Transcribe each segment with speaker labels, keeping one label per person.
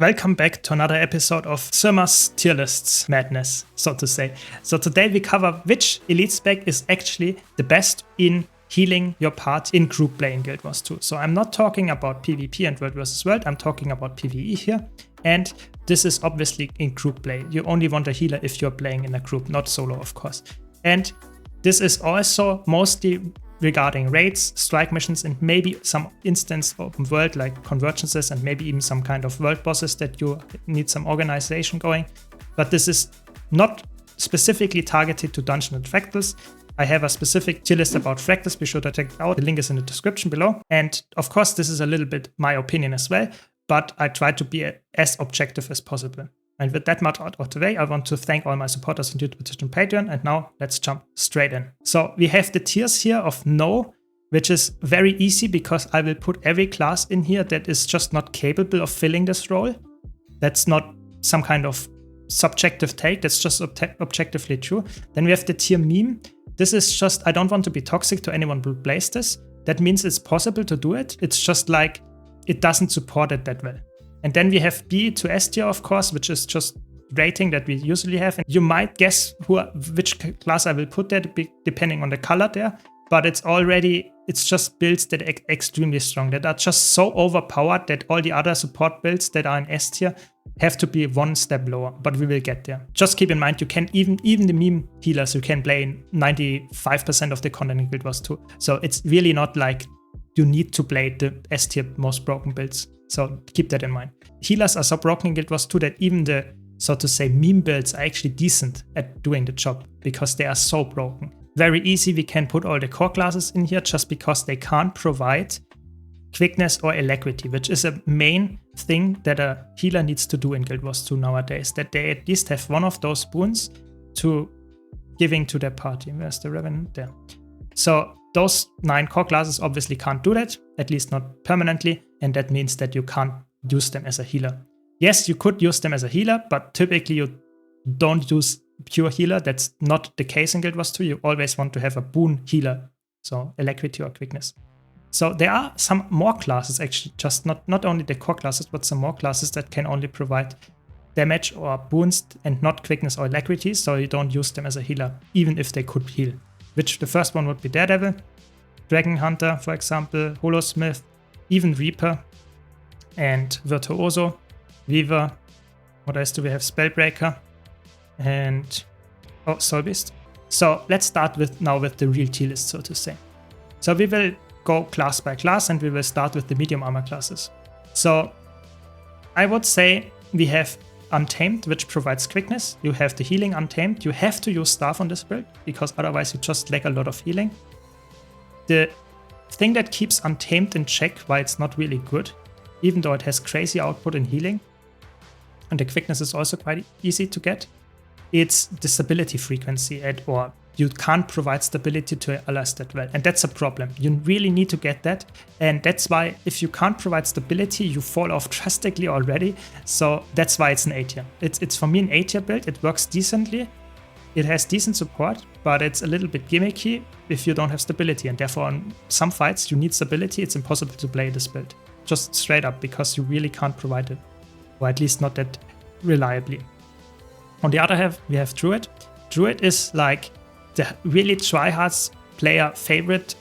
Speaker 1: Welcome back to another episode of Surma's tier lists madness, so to say. So today we cover which elite spec is actually the best in healing your part in group play in Guild Wars 2. So I'm not talking about PvP and World vs. World, I'm talking about PvE here. And this is obviously in group play. You only want a healer if you're playing in a group, not solo, of course. And this is also mostly regarding raids, strike missions, and maybe some instance open world like convergences and maybe even some kind of world bosses that you need some organization going. But this is not specifically targeted to dungeon and fractals. I have a specific tier list about fractals, be sure to check it out. The link is in the description below. And of course, this is a little bit my opinion as well, but I try to be as objective as possible. And with that much out of the way, I want to thank all my supporters on YouTube, Twitch, and Patreon. And now let's jump straight in. So we have the tiers here of no, which is very easy because I will put every class in here that is just not capable of filling this role. That's not some kind of subjective take. That's just objectively true. Then we have the tier meme. This is just, I don't want to be toxic to anyone who plays this. That means it's possible to do it. It's just like, it doesn't support it that well. And then we have B to S tier, of course, which is just rating that we usually have. And you might guess which class I will put there depending on the color there. But it's just builds that are extremely strong, that are just so overpowered that all the other support builds that are in S tier have to be one step lower. But we will get there. Just keep in mind, you can even the meme healers, you can play in 95% of the content in Guild Wars 2. So it's really not like you need to play the S tier most broken builds. So keep that in mind. Healers are so broken in Guild Wars 2 that even the, so to say, meme builds are actually decent at doing the job because they are so broken. Very easy, we can put all the core classes in here just because they can't provide quickness or alacrity, which is a main thing that a healer needs to do in Guild Wars 2 nowadays, that they at least have one of those boons to giving to their party. Where's the Revenant? There. So those 9 core classes obviously can't do that, at least not permanently, and that means that you can't use them as a healer. Yes, you could use them as a healer, but typically you don't use pure healer. That's not the case in Guild Wars 2. You always want to have a boon healer, so alacrity or quickness. So there are some more classes actually, just not only the core classes, but some more classes that can only provide damage or boons and not quickness or alacrity, so you don't use them as a healer, even if they could heal. Which the first one would be Daredevil, Dragon Hunter, for example, Holosmith, even Reaper, and Virtuoso, Weaver. What else do we have? Spellbreaker, and Soul Beast. So let's start with the real tier list, so to say. So we will go class by class, and we will start with the medium armor classes. So I would say we have Untamed, which provides quickness. You have the healing Untamed. You have to use staff on this build because otherwise you just lack a lot of healing. The thing that keeps Untamed in check, why it's not really good, even though it has crazy output in healing, and the quickness is also quite easy to get, it's the stability frequency, or you can't provide stability to allies that well, and that's a problem. You really need to get that, and that's why if you can't provide stability, you fall off drastically already. So that's why it's an A tier. It's for me an A tier build. It works decently. It has decent support, but it's a little bit gimmicky if you don't have stability, and therefore in some fights you need stability. It's impossible to play this build, just straight up, because you really can't provide it, or at least not that reliably. On the other hand, we have Druid. Druid is like the really tryhards player favorite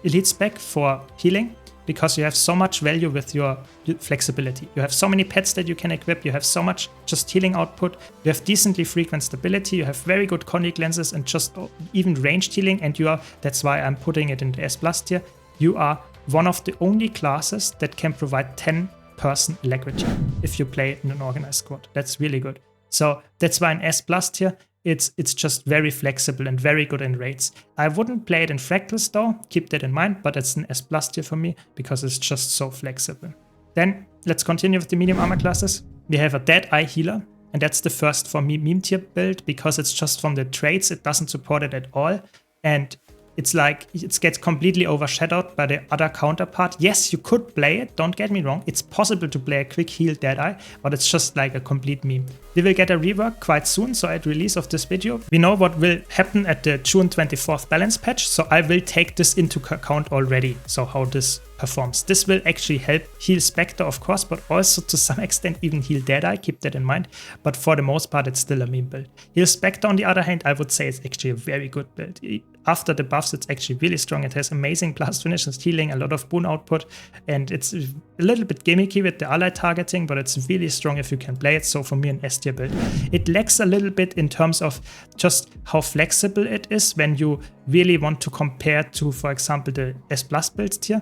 Speaker 1: elite spec for healing, because you have so much value with your flexibility. You have so many pets that you can equip, you have so much just healing output, you have decently frequent stability, you have very good conic lenses and just even ranged healing, and that's why I'm putting it in the S+ tier. You are one of the only classes that can provide 10-person alacrity if you play in an organized squad. That's really good. So that's why in S+ tier, it's just very flexible and very good in raids. I wouldn't play it in fractals though, keep that in mind, but it's an S+ tier for me because it's just so flexible. Then let's continue with the medium armor classes. We have a Dead Eye healer, and that's the first for me meme tier build because it's just from the traits, it doesn't support it at all. And it's like it gets completely overshadowed by the other counterpart. Yes, you could play it, don't get me wrong. It's possible to play a quick heal Deadeye, but it's just like a complete meme. We will get a rework quite soon, so at release of this video. We know what will happen at the June 24th balance patch, so I will take this into account already. So how this performs. This will actually help heal Spectre, of course, but also to some extent even heal Deadeye, keep that in mind. But for the most part, it's still a meme build. Heal Spectre, on the other hand, I would say it's actually a very good build. After the buffs, it's actually really strong. It has amazing blast finishes, healing, a lot of boon output, and it's a little bit gimmicky with the ally targeting, but it's really strong if you can play it. So for me, an S tier build. It lacks a little bit in terms of just how flexible it is when you really want to compare to, for example, the S plus builds tier,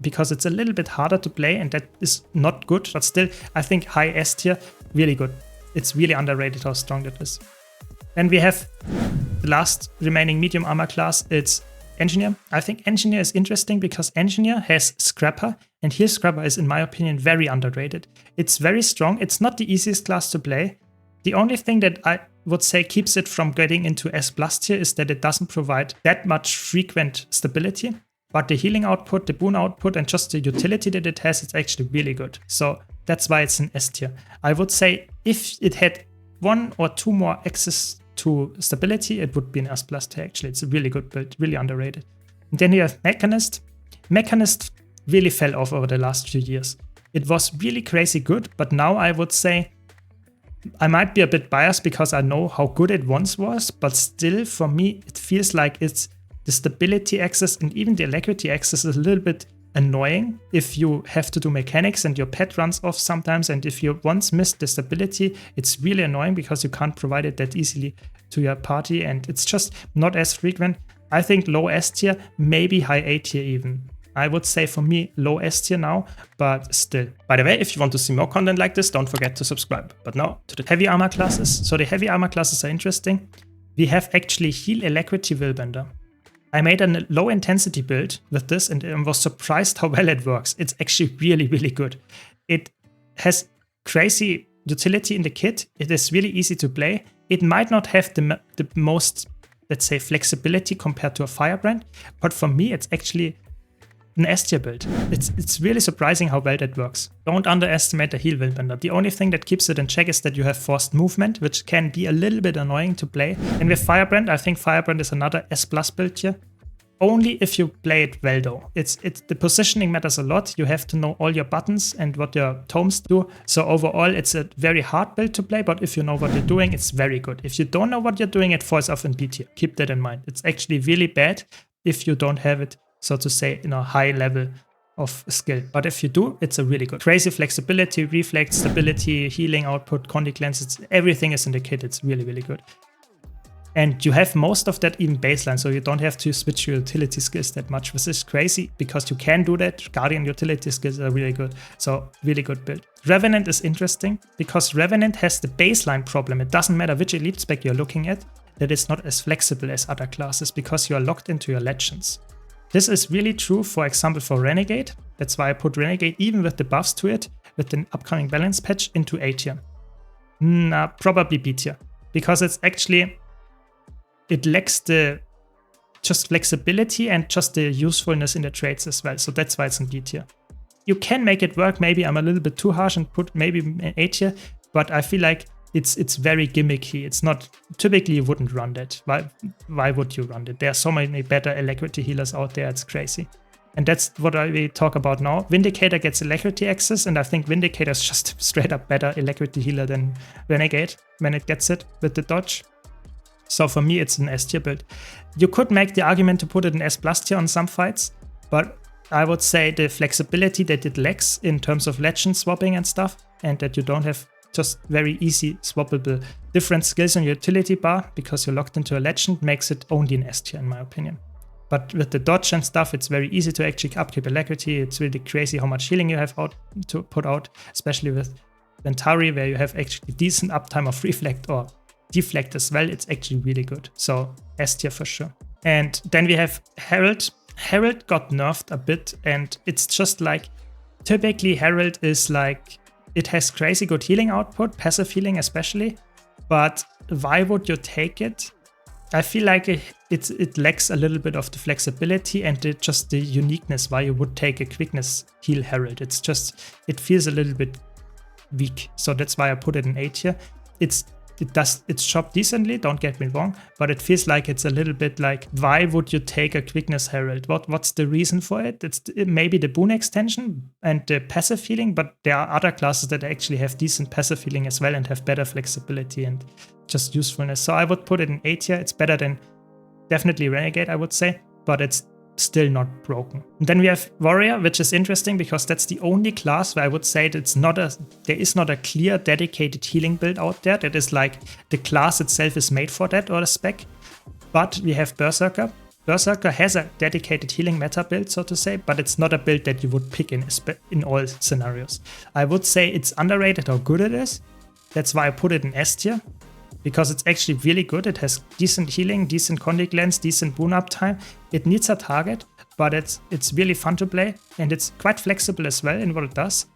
Speaker 1: because it's a little bit harder to play, and that is not good. But still, I think high S tier, really good. It's really underrated how strong that is. And we have the last remaining medium armor class, it's Engineer. I think Engineer is interesting because Engineer has Scrapper, and here Scrapper is, in my opinion, very underrated. It's very strong. It's not the easiest class to play. The only thing that I would say keeps it from getting into S plus tier is that it doesn't provide that much frequent stability. But the healing output, the boon output, and just the utility that it has, it's actually really good. So that's why it's an S tier. I would say if it had 1 or 2 more access to stability, it would be an S plus tier actually. It's a really good build, really underrated. And then you have Mechanist. Mechanist really fell off over the last few years. It was really crazy good, but now I would say I might be a bit biased because I know how good it once was, but still for me it feels like it's the stability access and even the alacrity access is a little bit annoying if you have to do mechanics and your pet runs off sometimes, and if you once missed the stability, it's really annoying because you can't provide it that easily to your party, and it's just not as frequent. I think low S tier, maybe high A tier even. I would say for me low S tier now, but still. By the way, if you want to see more content like this, don't forget to subscribe. But now to the heavy armor classes. So the heavy armor classes are interesting. We have actually Heal Alacrity Willbender. I made a low intensity build with this and was surprised how well it works. It's actually really, really good. It has crazy utility in the kit. It is really easy to play. It might not have the most, let's say, flexibility compared to a Firebrand, but for me, it's actually an S tier build. It's really surprising how well that works. Don't underestimate the heal Willbender. The only thing that keeps it in check is that you have forced movement, which can be a little bit annoying to play. And with Firebrand, I think Firebrand is another S plus build here. Only if you play it well though. It's the positioning matters a lot. You have to know all your buttons and what your tomes do. So overall, it's a very hard build to play, but if you know what you're doing, it's very good. If you don't know what you're doing, it falls off in B tier. Keep that in mind. It's actually really bad if you don't have it, so to say, in a high level of skill. But if you do, it's a really good. Crazy flexibility, reflect, stability, healing output, Condi cleanse, everything is in the kit. It's really, really good. And you have most of that even baseline, so you don't have to switch your utility skills that much, which is crazy because you can do that. Guardian utility skills are really good, so really good build. Revenant is interesting because Revenant has the baseline problem. It doesn't matter which elite spec you're looking at, that it's not as flexible as other classes because you are locked into your legends. This is really true, for example, for Renegade. That's why I put Renegade, even with the buffs to it, with the upcoming balance patch, into A tier. Probably B tier, because it's actually, it lacks the just flexibility and just the usefulness in the traits as well. So that's why it's in B tier. You can make it work. Maybe I'm a little bit too harsh and put maybe an A tier, but I feel like it's very gimmicky. It's not, typically you wouldn't run that. Why would you run it? There are so many better alacrity healers out there. It's crazy. And that's what we talk about now. Vindicator gets alacrity access, and I think Vindicator is just straight up better alacriity healer than Renegade when it gets it with the dodge. So for me, it's an S tier build. You could make the argument to put it in S plus tier on some fights, but I would say the flexibility that it lacks in terms of legend swapping and stuff, and that you don't have just very easy swappable different skills on your utility bar because you're locked into a legend, makes it only an S tier in my opinion. But with the dodge and stuff, it's very easy to actually upkeep alacrity. It's really crazy how much healing you have to put out, especially with Ventari, where you have actually decent uptime of reflect or deflect as well. It's actually really good. So S tier for sure. And then we have Herald. Herald got nerfed a bit, and it's just like, typically Herald is like, it has crazy good healing output, passive healing especially, but why would you take it? I feel like it lacks a little bit of the flexibility and just the uniqueness why you would take a quickness heal Herald. It's just, it feels a little bit weak. So that's why I put it in A tier. It's it does its job decently, don't get me wrong, but it feels like it's a little bit like, why would you take a Quickness Herald? What's the reason for it? It's maybe the boon extension and the passive healing, but there are other classes that actually have decent passive healing as well and have better flexibility and just usefulness. So I would put it in A tier. It's better than definitely Renegade, I would say, but it's still not broken. And then we have Warrior, which is interesting because that's the only class where I would say that there is not a clear dedicated healing build out there. That is like the class itself is made for that or a spec. But we have Berserker. Berserker has a dedicated healing meta build, so to say, but it's not a build that you would pick in all scenarios. I would say it's underrated how good it is. That's why I put it in S tier, because it's actually really good. It has decent healing, decent Condic Lens, decent boon uptime. It needs a target, but it's really fun to play, and it's quite flexible as well in what it does.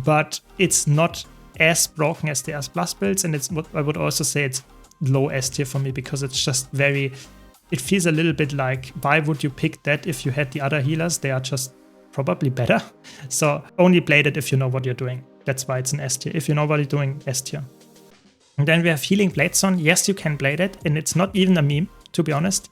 Speaker 1: But it's not as broken as the S plus builds, and I would also say it's low S tier for me because it's just it feels a little bit like, why would you pick that if you had the other healers? They are just probably better. So only play it if you know what you're doing. That's why it's an S tier. If you know what you're doing, S tier. And then we have Healing Bladestone. Yes, you can blade it, and it's not even a meme, to be honest,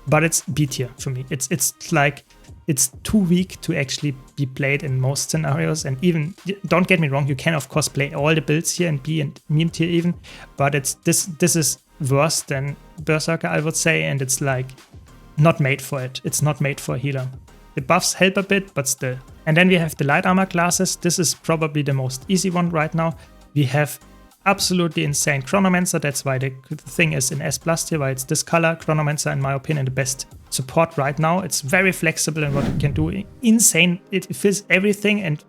Speaker 1: but it's B tier for me. It's like, it's too weak to actually be played in most scenarios. And even, don't get me wrong, you can of course play all the builds here and be in meme tier even, but this is worse than Berserker, I would say, and it's like not made for it. It's not made for a healer. The buffs help a bit, but still. And then we have the light armor classes. This is probably the most easy one right now. We have absolutely insane Chronomancer. That's why the thing is in S plus tier, why it's this color. Chronomancer, in my opinion, the best support right now. It's very flexible in what it can do. Insane. It fills everything, and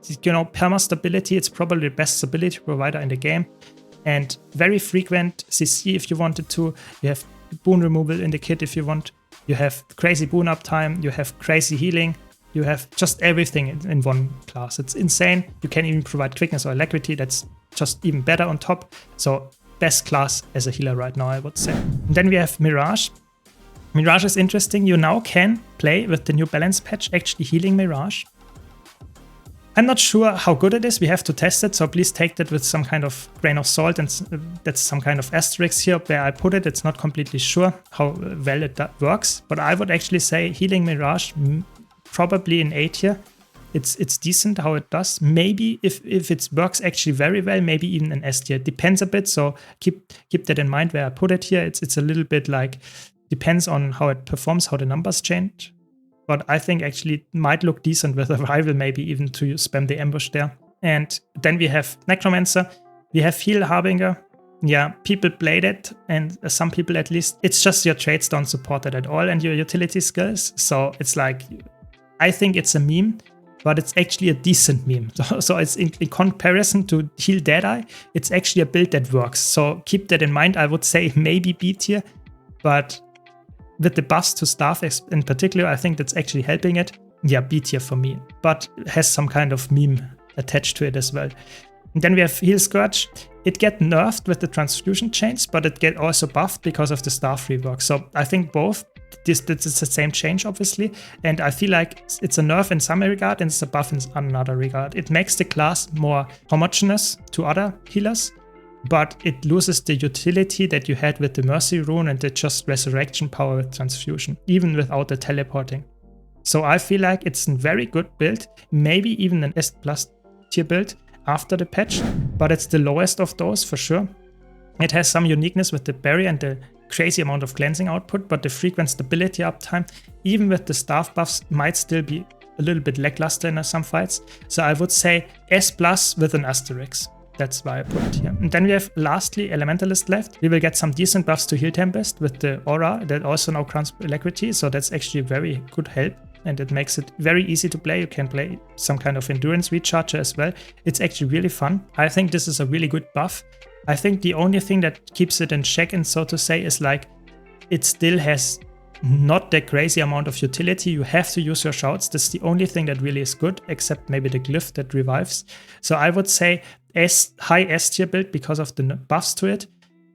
Speaker 1: perma stability. It's probably the best stability provider in the game, and very frequent CC if you wanted to. You have boon removal in the kit if you want. You have crazy boon uptime. You have crazy healing. You have just everything in one class. It's insane. You can even provide quickness or alacrity. That's just even better on top. So best class as a healer right now, I would say. And then we have Mirage. Mirage is interesting. You now can play with the new balance patch, actually healing Mirage. I'm not sure how good it is. We have to test it, so please take that with some kind of grain of salt, and that's some kind of asterisk here where I put it. It's not completely sure how well it works, but I would actually say healing Mirage probably in A tier. It's decent how it does. Maybe if it works actually very well, maybe even an S tier. Depends a bit, so keep that in mind where I put it here. It's a little bit like, depends on how it performs, how the numbers change. But I think actually it might look decent with a rival, maybe even to spam the ambush there. And then we have Necromancer. We have Heal Harbinger. Yeah, people played it, and some people at least. It's just your traits don't support it at all and your utility skills. So it's like, I think it's a meme, but it's actually a decent meme. So it's in comparison to Heal Deadeye, it's actually a build that works. So keep that in mind. I would say maybe B tier, but with the buffs to staff in particular, I think that's actually helping it. Yeah, B tier for me, but has some kind of meme attached to it as well. And then we have Heal Scourge. It get nerfed with the transfusion chains, but it get also buffed because of the staff rework. So I think both, this is the same change, obviously. And I feel like it's a nerf in some regard and it's a buff in another regard. It makes the class more homogeneous to other healers, but it loses the utility that you had with the Mercy Rune and the just resurrection power with transfusion, even without the teleporting. So I feel like it's a very good build, maybe even an S plus tier build after the patch, but it's the lowest of those for sure. It has some uniqueness with the barrier and the crazy amount of cleansing output, but the frequent stability uptime, even with the staff buffs, might still be a little bit lackluster in some fights. So I would say S plus with an asterisk. That's why I put it here. And then we have lastly Elementalist left. We will get some decent buffs to Heal Tempest with the Aura that also now grants alacrity. So that's actually very good help. And it makes it very easy to play. You can play some kind of endurance recharger as well. It's actually really fun. I think this is a really good buff. I think the only thing that keeps it in check, and so to say, is like it still has not the crazy amount of utility. You have to use your shouts. That's the only thing that really is good, except maybe the glyph that revives. So I would say high S tier build because of the buffs to it.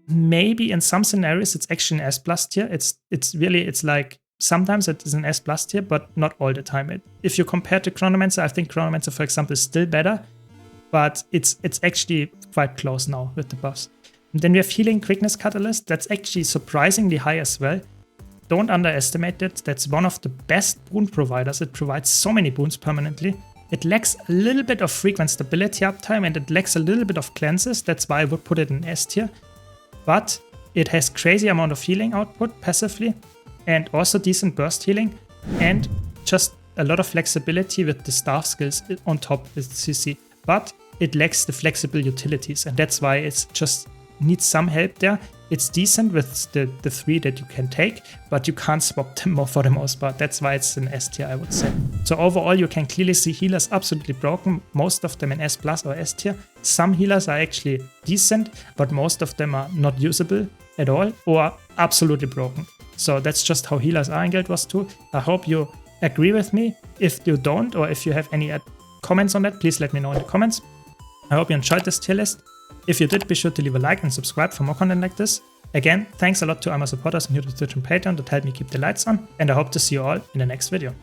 Speaker 1: Maybe in some scenarios it's actually an S plus tier. It's like sometimes it is an S plus tier, but not all the time. If you compare to Chronomancer, I think Chronomancer, for example, is still better, but it's actually quite close now with the buffs. Then we have Healing Quickness Catalyst. That's actually surprisingly high as well. Don't underestimate it. That's one of the best boon providers. It provides so many boons permanently. It lacks a little bit of frequent stability uptime and it lacks a little bit of cleanses. That's why I would put it in S tier. But it has crazy amount of healing output passively and also decent burst healing and just a lot of flexibility with the staff skills on top with CC. But it lacks the flexible utilities and that's why it's just needs some help there. It's decent with the 3 that you can take, but you can't swap them more for the most part. That's why it's an S tier, I would say. So overall, you can clearly see healers absolutely broken, most of them in S plus or S tier. Some healers are actually decent, but most of them are not usable at all or absolutely broken. So that's just how healers are in Guild Wars 2. I hope you agree with me. If you don't, or if you have any comments on that, please let me know in the comments. I hope you enjoyed this tier list. If you did, be sure to leave a like and subscribe for more content like this. Again, thanks a lot to all my supporters on YouTube, Twitch and Patreon that help me keep the lights on, and I hope to see you all in the next video.